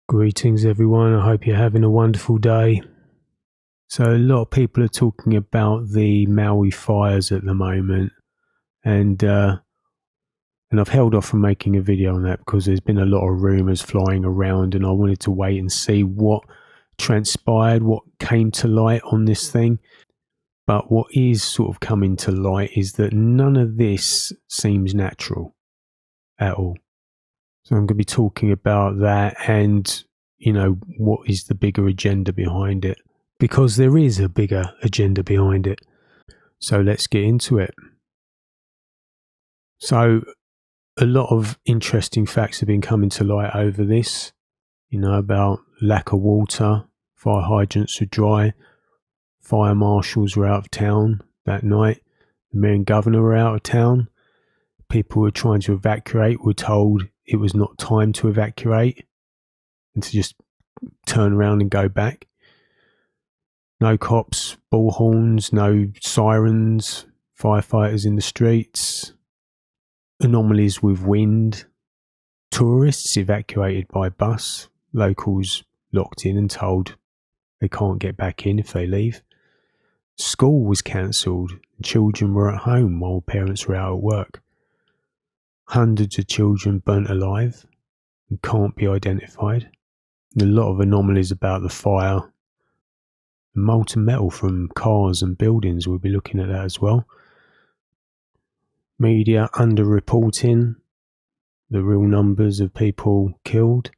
Greetings everyone, I hope you're having a wonderful day. So a lot of people are talking about the Maui fires at the moment, and I've held off from making a video on that because there's been a lot of rumours flying around, and I wanted to wait and see what transpired, what came to light on this thing. But what is sort of coming to light is that none of this seems natural at all. So I'm going to be talking about that and, what is the bigger agenda behind it? Because there is a bigger agenda behind it. So let's get into it. So a lot of interesting facts have been coming to light over this, about lack of water, fire hydrants were dry, fire marshals were out of town that night, the mayor and governor were out of town, people were trying to evacuate were told it was not time to evacuate and to just turn around and go back. No cops, bullhorns, no sirens, firefighters in the streets, anomalies with wind, tourists evacuated by bus, locals locked in and told they can't get back in if they leave. School was cancelled, children were at home while parents were out at work. Hundreds of children burnt alive and can't be identified. And a lot of anomalies about the fire. Molten metal from cars and buildings, we'll be looking at that as well. Media underreporting the real numbers of people killed.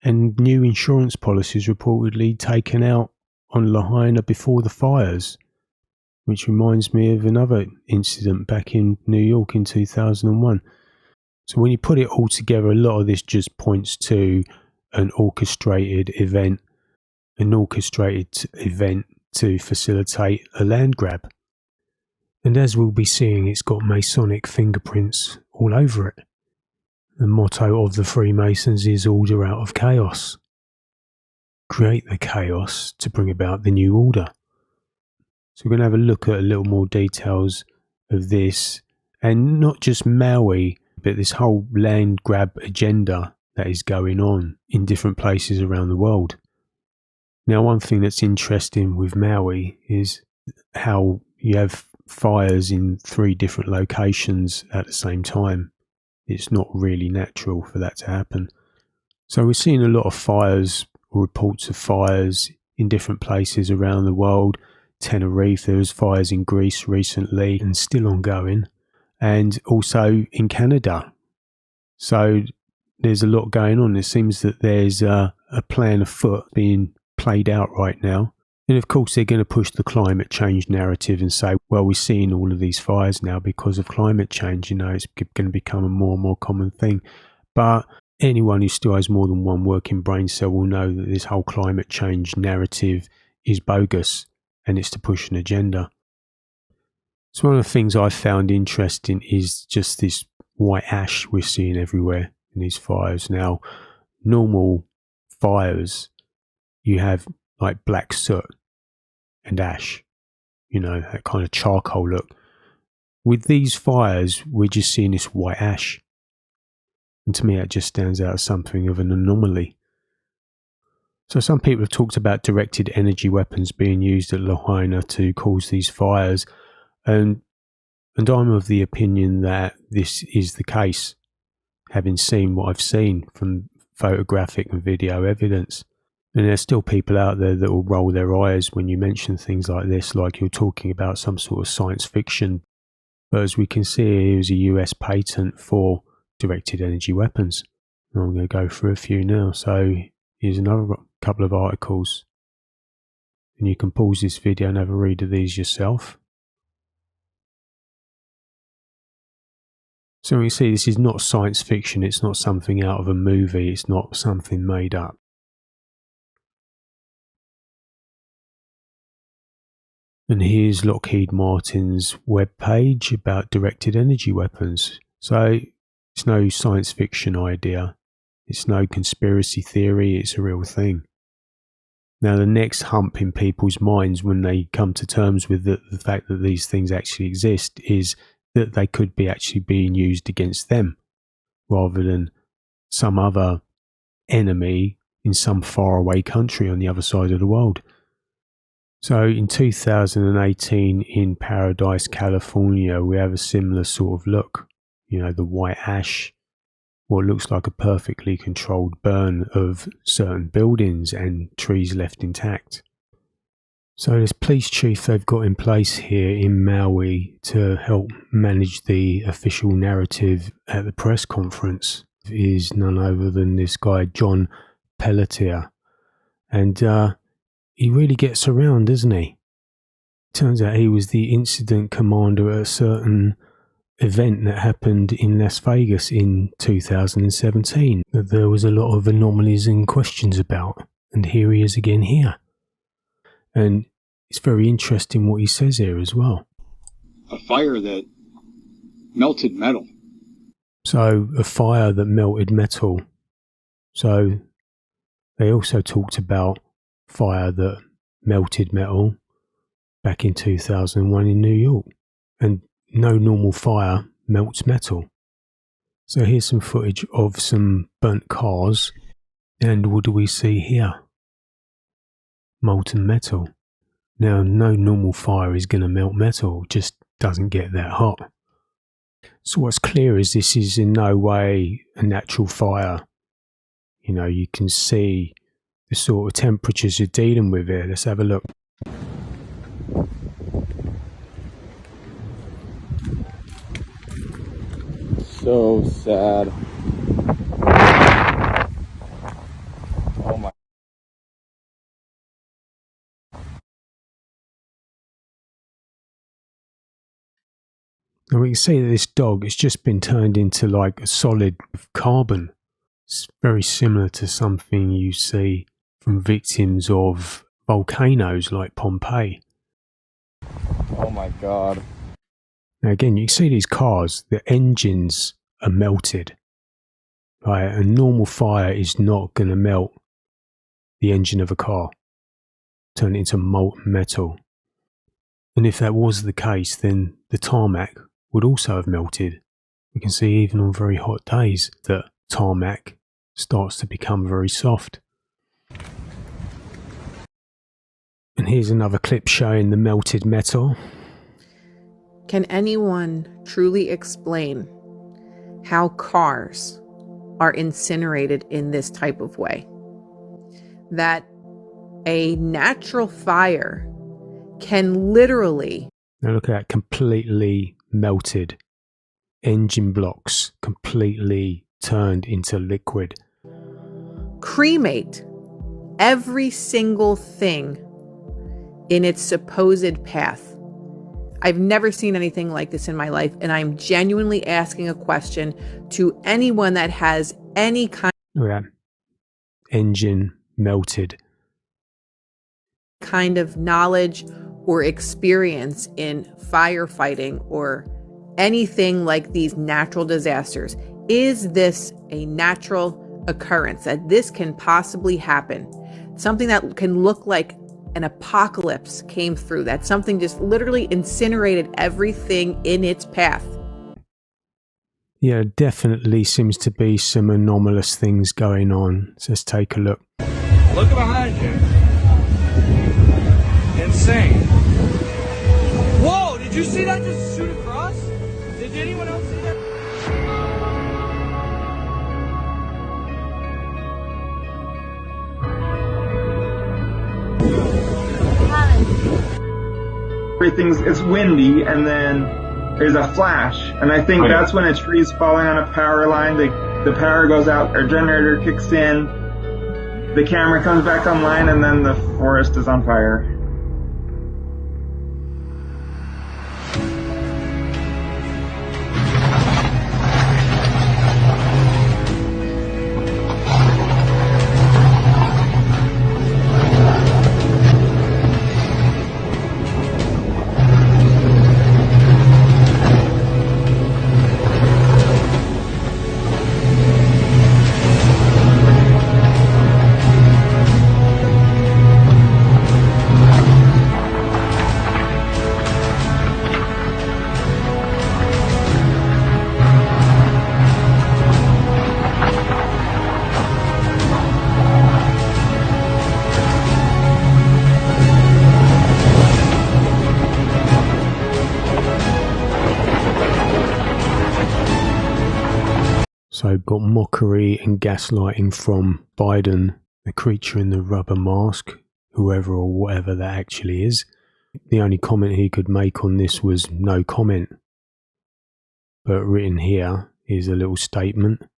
And new insurance policies reportedly taken out on Lahaina before the fires, which reminds me of another incident back in New York in 2001. So when you put it all together, a lot of this just points to an orchestrated event to facilitate a land grab. And as we'll be seeing, it's got Masonic fingerprints all over it. The motto of the Freemasons is order out of chaos. Create the chaos to bring about the new order. So we're going to have a look at a little more details of this, and not just Maui, but this whole land grab agenda that is going on in different places around the world. Now, one thing that's interesting with Maui is how you have fires in 3 different locations at the same time. It's not really natural for that to happen. So we're seeing a lot of fires, or reports of fires in different places around the world. Tenerife, there was fires in Greece recently and still ongoing, and also in Canada. So there's a lot going on. It seems that there's a plan afoot being played out right now. And of course they're going to push the climate change narrative and say, well, we're seeing all of these fires now because of climate change. It's going to become a more and more common thing. But anyone who still has more than one working brain cell will know that this whole climate change narrative is bogus, and it's to push an agenda. So one of the things I found interesting is just this white ash we're seeing everywhere in these fires. Now, normal fires, you have like black soot and ash, that kind of charcoal look. With these fires, we're just seeing this white ash. And to me, that just stands out as something of an anomaly. So some people have talked about directed energy weapons being used at Lahaina to cause these fires. And I'm of the opinion that this is the case, having seen what I've seen from photographic and video evidence. And there's still people out there that will roll their eyes when you mention things like this, like you're talking about some sort of science fiction. But as we can see, here's a US patent for directed energy weapons. And I'm going to go through a few now. So here's another couple of articles. And you can pause this video and have a read of these yourself. So we see this is not science fiction. It's not something out of a movie. It's not something made up. And here's Lockheed Martin's webpage about directed energy weapons. So it's no science fiction idea. It's no conspiracy theory. It's a real thing. Now, the next hump in people's minds when they come to terms with the fact that these things actually exist is that they could be actually being used against them rather than some other enemy in some faraway country on the other side of the world. So in 2018 in Paradise, California, we have a similar sort of look. You know, the white ash, what looks like a perfectly controlled burn of certain buildings and trees left intact. So this police chief they've got in place here in Maui to help manage the official narrative at the press conference is none other than this guy, John Pelletier. And he really gets around, doesn't he? Turns out he was the incident commander at a certain event that happened in Las Vegas in 2017 that there was a lot of anomalies and questions about. And here he is again here. And it's very interesting what he says here as well. A fire that melted metal. So, a fire that melted metal. So, they also talked about fire that melted metal back in 2001 in New York. And no normal fire melts metal. So, here's some footage of some burnt cars. And what do we see here? Molten metal. Now, no normal fire is going to melt metal, just doesn't get that hot. So what's clear is this is in no way a natural fire. You know, you can see the sort of temperatures you're dealing with here. Let's have a look. So sad. Oh my. And we can see that this dog has just been turned into like a solid carbon. It's very similar to something you see from victims of volcanoes like Pompeii. Oh my God. Now again, you can see these cars, the engines are melted. Right? A normal fire is not going to melt the engine of a car, turn it into molten metal. And if that was the case, then the tarmac would also have melted. We can see even on very hot days that tarmac starts to become very soft. And here's another clip showing the melted metal. Can anyone truly explain how cars are incinerated in this type of way? That a natural fire can literally... Now look at that, completely melted. Engine blocks completely turned into liquid. cremate every single thing in its supposed path. I've never seen anything like this in my life, and I'm genuinely asking a question to anyone that has any kind engine melted. Kind of knowledge or experience in firefighting or anything like these natural disasters. Is this a natural occurrence that this can possibly happen? Something that can look like an apocalypse came through, that something just literally incinerated everything in its path. Yeah, definitely seems to be some anomalous things going on. So let's take a look. Look behind you. Insane. Whoa, did you see that just shoot across? Did anyone else see that? It's windy, and then there's a flash, and I think that's when a tree's falling on a power line. The power goes out, our generator kicks in, the camera comes back online, and then the forest is on fire. So got mockery and gaslighting from Biden, the creature in the rubber mask, whoever or whatever that actually is. The only comment he could make on this was no comment. But written here is a little statement.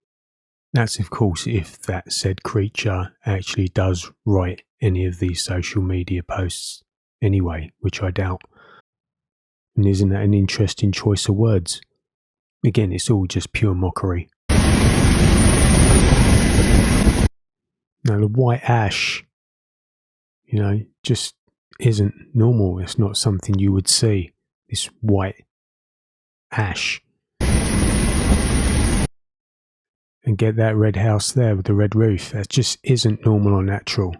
That's of course if that said creature actually does write any of these social media posts anyway, which I doubt. And isn't that an interesting choice of words? Again, it's all just pure mockery. Now the white ash, just isn't normal. It's not something you would see, this white ash. And get that red house there with the red roof. That just isn't normal or natural.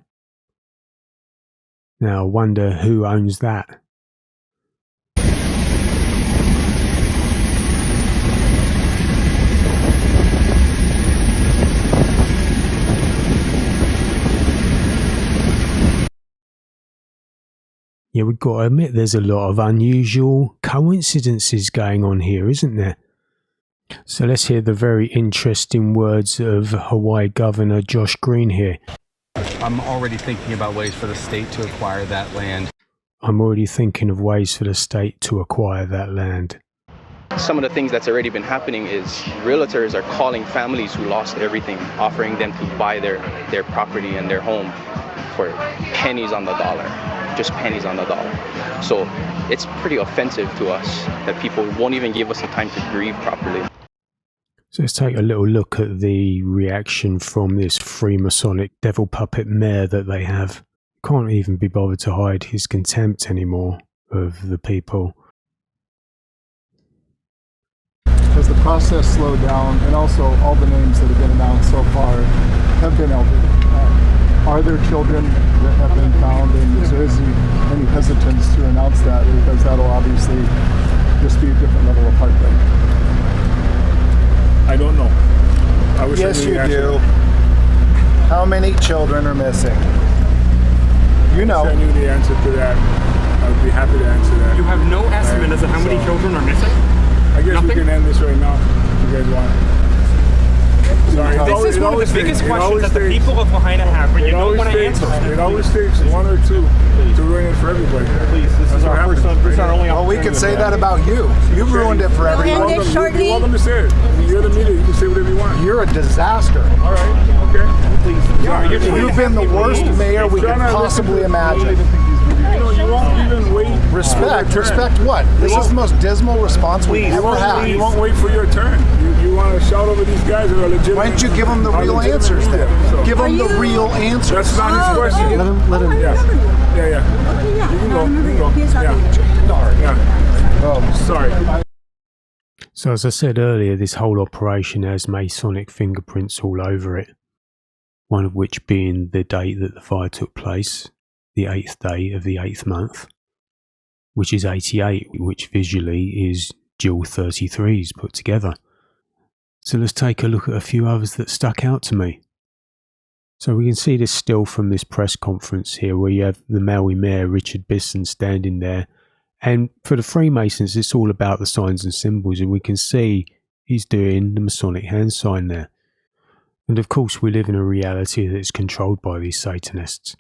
Now I wonder who owns that. Yeah, we've got to admit there's a lot of unusual coincidences going on here, isn't there? So let's hear the very interesting words of Hawaii Governor Josh Green here. I'm already thinking about ways for the state to acquire that land. I'm already thinking of ways for the state to acquire that land. Some of the things that's already been happening is realtors are calling families who lost everything, offering them to buy their property and their home for pennies on the dollar, just pennies on the dollar. So it's pretty offensive to us that people won't even give us the time to grieve properly. So let's take a little look at the reaction from this Freemasonic devil puppet mayor that they have. Can't even be bothered to hide his contempt anymore of the people. Has the process slowed down, and also all the names that have been announced so far have been elderly? Are there children that have been found, and is there any hesitance to announce that, because that'll obviously just be a different level of heartbreak? I don't know. Yes, you do. How many children are missing? You know. If I knew the answer to that, I would be happy to answer that. You have no estimate as to how many children are missing? I guess we can end this right now if you guys want. Sorry, this is one of the biggest questions that the people of Lahaina have, but you don't want to answer. It always takes one or two to ruin it for everybody. Please, this is our first time. This is our only Well, we can say that about you. You've ruined it for everybody. You're welcome to say it. You're the media. You can say whatever you want. You're a disaster. All right. Okay. Please. You've been the worst mayor we could possibly imagine. You won't even wait. Respect what? This is the most dismal response we've ever had. You won't wait for your turn. You want to shout over these guys that are legitimate. Why don't you give them the real answers then? Give them the real answers. That's not his question. Let him. Yeah. You can go. Yeah. Oh, sorry. So as I said earlier, this whole operation has Masonic fingerprints all over it. One of which being the date that the fire took place, the 8th day of the 8th month, which is 88, which visually is dual 33s put together. So let's take a look at a few others that stuck out to me. So we can see this still from this press conference here, where you have the Maui Mayor Richard Bisson standing there, and for the Freemasons it's all about the signs and symbols, and we can see he's doing the Masonic hand sign there. And of course we live in a reality that is controlled by these Satanists.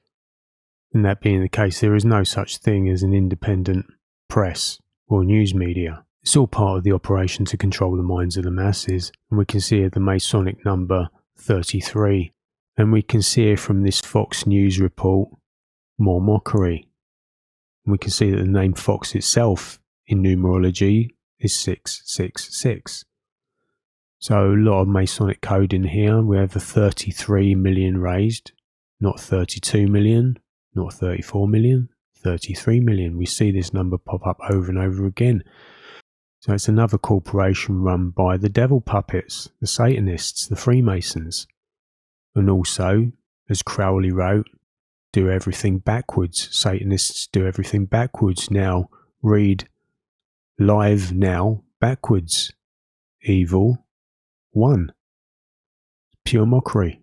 And that being the case, there is no such thing as an independent press or news media. It's all part of the operation to control the minds of the masses. And we can see the Masonic number 33. And we can see from this Fox News report more mockery. And we can see that the name Fox itself in numerology is 666. So a lot of Masonic code in here. We have a 33 million raised, not 32 million. Not 34 million, 33 million. We see this number pop up over and over again. So it's another corporation run by the devil puppets, the Satanists, the Freemasons. And also, as Crowley wrote, do everything backwards. Satanists do everything backwards. Now, read live now backwards. Evil 1. Pure mockery.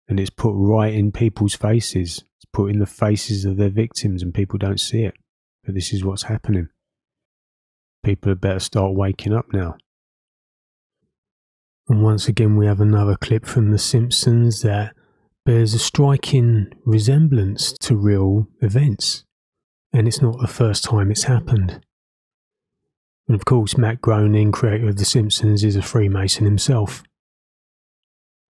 And it's put right in people's faces. It's put in the faces of their victims, and people don't see it. But this is what's happening. People had better start waking up now. And once again we have another clip from The Simpsons that bears a striking resemblance to real events. And it's not the first time it's happened. And of course, Matt Groening, creator of The Simpsons, is a Freemason himself.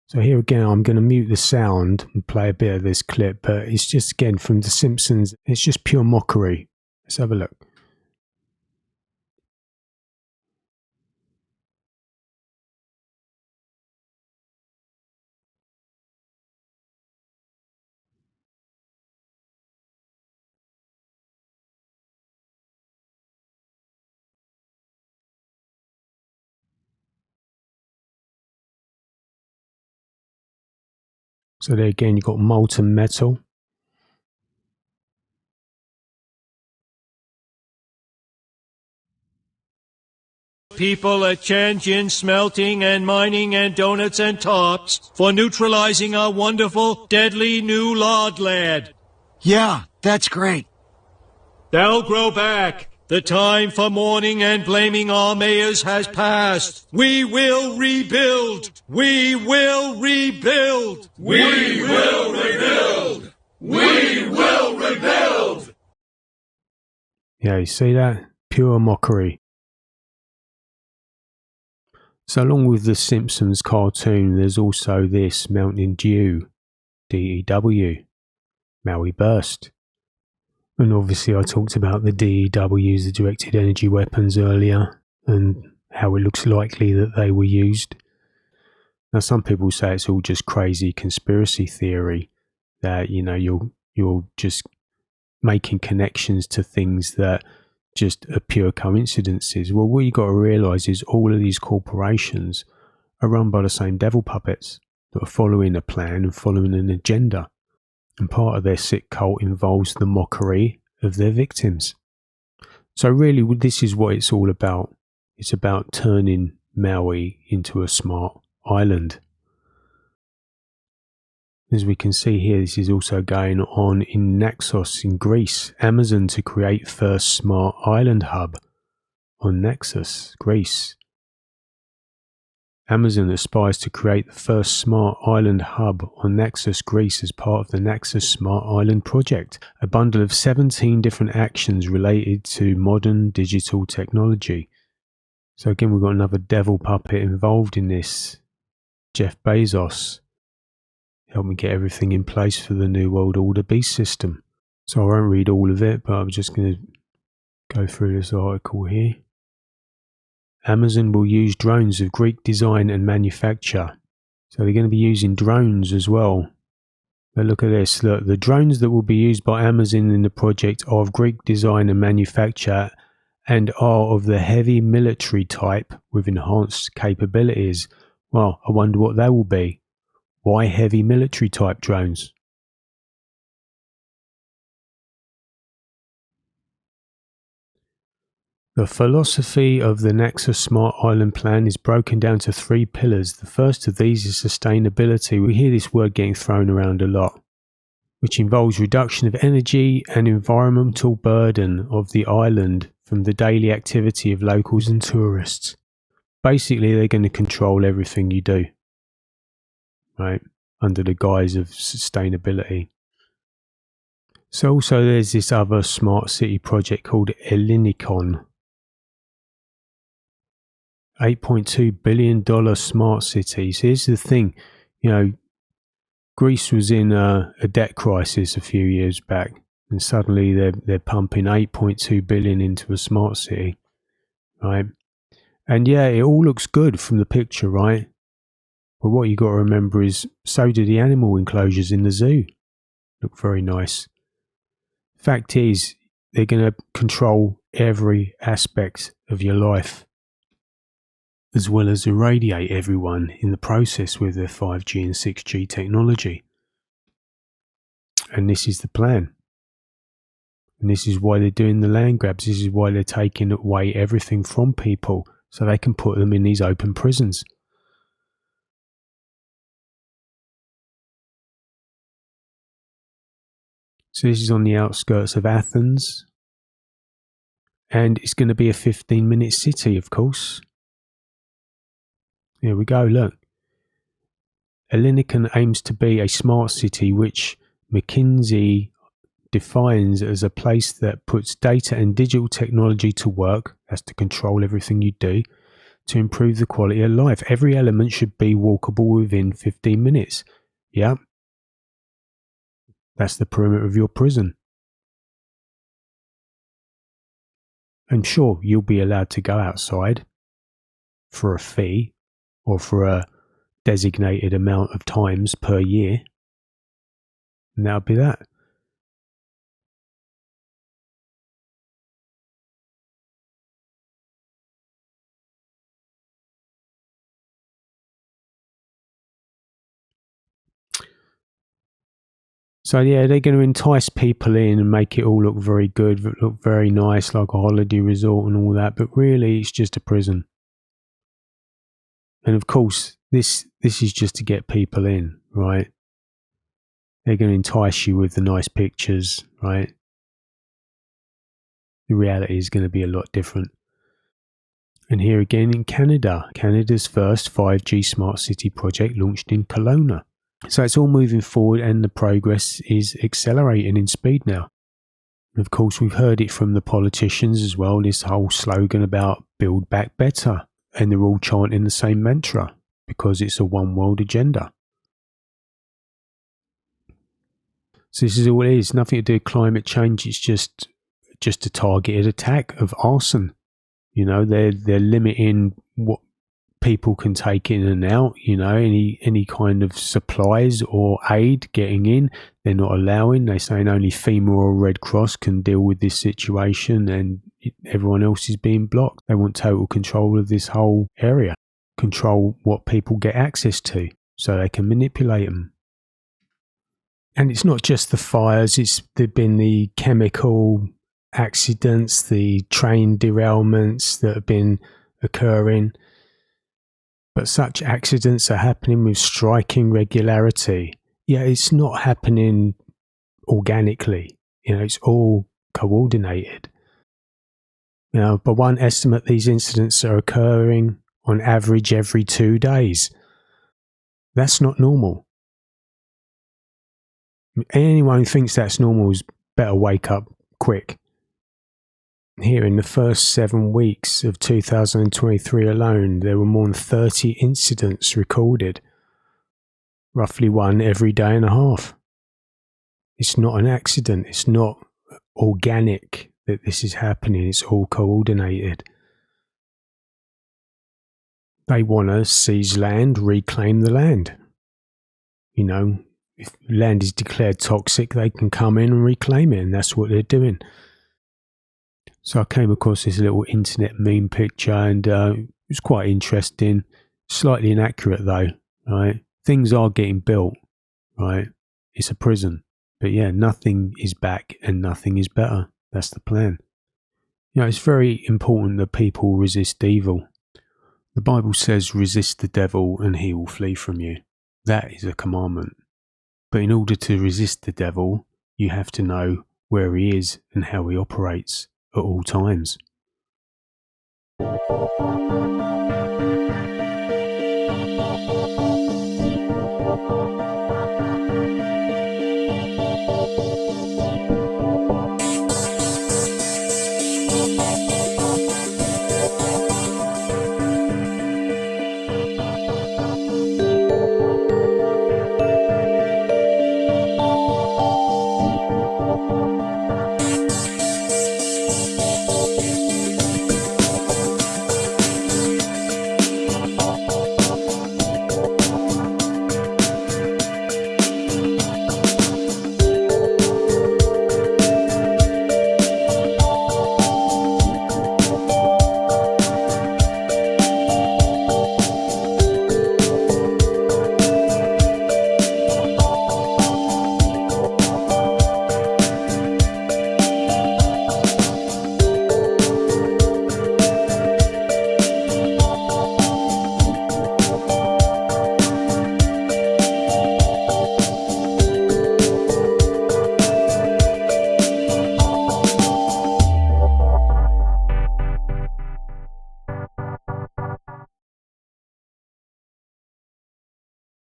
So here again, I'm going to mute the sound and play a bit of this clip, but it's just, again, from The Simpsons. It's just pure mockery. Let's have a look. So there again, you've got molten metal. People at Tianjin smelting and mining and donuts and tops for neutralizing our wonderful, deadly new Lord Lad. Yeah, that's great. They'll grow back. The time for mourning and blaming our mayors has passed. We will rebuild. We will rebuild. We will rebuild. We will rebuild. Yeah, you see that? Pure mockery. So along with the Simpsons cartoon, there's also this Mountain Dew, DEW, Maui Burst. And obviously I talked about the DEWs, the directed energy weapons, earlier, and how it looks likely that they were used. Now some people say it's all just crazy conspiracy theory, that, you know, you're just making connections to things that just are pure coincidences. Well, what you've got to realise is all of these corporations are run by the same devil puppets that are following a plan and following an agenda. And part of their sick cult involves the mockery of their victims. So really, this is what it's all about. It's about turning Maui into a smart island. As we can see here, this is also going on in Naxos in Greece. Amazon to create first smart island hub on Naxos, Greece. Amazon aspires to create the first smart island hub on Naxos, Greece as part of the Naxos Smart Island project, a bundle of 17 different actions related to modern digital technology. So again, we've got another devil puppet involved in this, Jeff Bezos. Help me get everything in place for the New World Order beast system. So I won't read all of it, but I'm just going to go through this article here. Amazon will use drones of Greek design and manufacture. So they're going to be using drones as well. But look at this. Look, the drones that will be used by Amazon in the project are of Greek design and manufacture and are of the heavy military type with enhanced capabilities. Well, I wonder what they will be. Why heavy military type drones? The philosophy of the Naxos Smart Island Plan is broken down to 3 pillars. The first of these is sustainability. We hear this word getting thrown around a lot, which involves reduction of energy and environmental burden of the island from the daily activity of locals and tourists. Basically, they're going to control everything you do, right, under the guise of sustainability. So also there's this other smart city project called Elinikon. $8.2 billion smart cities. Here's the thing, you know, Greece was in a debt crisis a few years back, and suddenly they're pumping 8.2 billion into a smart city, right? And yeah, it all looks good from the picture, right? But what you got to remember is, so do the animal enclosures in the zoo. Look very nice. Fact is, they're going to control every aspect of your life, as well as irradiate everyone in the process with their 5G and 6G technology. And this is the plan. And this is why they're doing the land grabs. This is why they're taking away everything from people so they can put them in these open prisons. So this is on the outskirts of Athens. And it's going to be a 15-minute city, of course. Here we go, look. Elinican aims to be a smart city, which McKinsey defines as a place that puts data and digital technology to work, that's to control everything you do, to improve the quality of life. Every element should be walkable within 15 minutes. Yeah. That's the perimeter of your prison. And sure, you'll be allowed to go outside for a fee or for a designated amount of times per year. And that'll be that. So yeah, they're going to entice people in and make it all look very good, look very nice, like a holiday resort and all that. But really, it's just a prison. And of course, this is just to get people in, right? They're going to entice you with the nice pictures, right? The reality is going to be a lot different. And here again in Canada, Canada's first 5G smart city project launched in Kelowna. So it's all moving forward and the progress is accelerating in speed now. And of course, we've heard it from the politicians as well, this whole slogan about build back better. And they're all chanting the same mantra because it's a one world agenda. So this is all it is, nothing to do with climate change. It's just a targeted attack of arson. You know, they're limiting what people can take in and out, you know, any kind of supplies or aid getting in, they're not allowing. They're saying only FEMA or Red Cross can deal with this situation and everyone else is being blocked. They want total control of this whole area, control what people get access to so they can manipulate them. And it's not just the fires, there've been the chemical accidents, the train derailments that have been occurring. But such accidents are happening with striking regularity. Yeah, it's not happening organically. You know, it's all coordinated. You know, by one estimate, these incidents are occurring on average every 2 days. That's not normal. Anyone who thinks that's normal is better wake up quick. Here, in the first 7 weeks of 2023 alone, there were more than 30 incidents recorded, roughly one every day and a half. It's not an accident. It's not organic that this is happening. It's all coordinated. They want to seize land, reclaim the land. You know, if land is declared toxic, they can come in and reclaim it, and that's what they're doing. So I came across this little internet meme picture and it was quite interesting. Slightly inaccurate though, right? Things are getting built, right? It's a prison. But yeah, nothing is back and nothing is better. That's the plan. You know, it's very important that people resist evil. The Bible says resist the devil and he will flee from you. That is a commandment. But in order to resist the devil, you have to know where he is and how he operates at all times.